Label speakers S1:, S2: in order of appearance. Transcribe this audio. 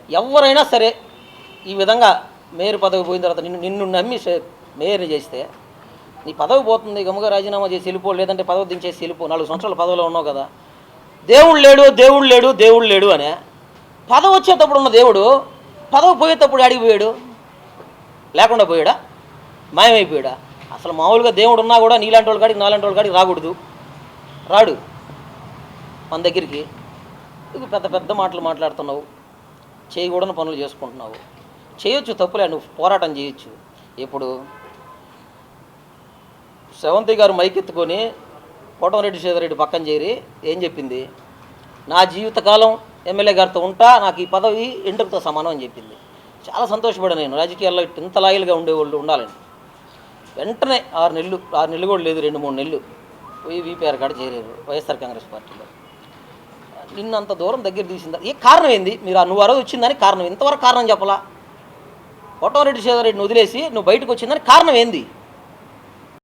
S1: ఎవరైనా సరే ఈ విధంగా మేయర్ పదవి పోయిన తర్వాత నిన్ను నమ్మి మేయర్ని చేస్తే నీ పదవి పోతుంది, గమ్ముగా రాజీనామా చేసి వెళ్ళిపో, లేదంటే పదవి దించేసి వెళ్ళిపో, 4 సంవత్సరాల పదవిలో ఉన్నావు కదా. దేవుడు లేడు దేవుడు లేడు దేవుడు లేడు అనే పదవి వచ్చేటప్పుడు ఉన్న దేవుడు పదవి పోయేటప్పుడు ఆడికి పోయాడు, లేకుండా పోయాడా, మాయమైపోయాడా? అసలు మామూలుగా దేవుడు ఉన్నా కూడా నీలాంటి వాళ్ళ కాడికి నాలాంటి వాళ్ళ కాడికి రాకూడదు, రాడు మన దగ్గరికి. ఇది పెద్ద పెద్ద మాటలు మాట్లాడుతున్నావు, చేయకూడని పనులు చేసుకుంటున్నావు. చేయొచ్చు, తప్పులే, నువ్వు పోరాటం చేయొచ్చు. ఇప్పుడు శ్రవంతి గారు మైకెత్తుకొని కోటమిరెడ్డి శ్రీధర్ పక్కన చేరి ఏం చెప్పింది? నా జీవితకాలం ఎమ్మెల్యే గారితో ఉంటా, నాకు ఈ పదవి ఎంట్రుకతో సమానం అని చెప్పింది. చాలా సంతోషపడాను నేను. రాజకీయాల్లో ఇంత లాయల్గా ఉండేవాళ్ళు ఉండాలని. వెంటనే 6 నెలలు కూడా లేదు, 2-3 నెలలు పోయి వీపీఆర్ కాడ చేరారు వైఎస్ఆర్ కాంగ్రెస్ పార్టీలో. నిన్నంత దూరం దగ్గర తీసిందా? ఏ కారణం ఏంది? మీరు నువ్వు ఆ రోజు వచ్చిందని కారణం ఇంతవరకు కారణం చెప్పలా. కోటమిరెడ్డి శ్రీధర్ వదిలేసి నువ్వు బయటకు వచ్చిందని కారణం ఏంది?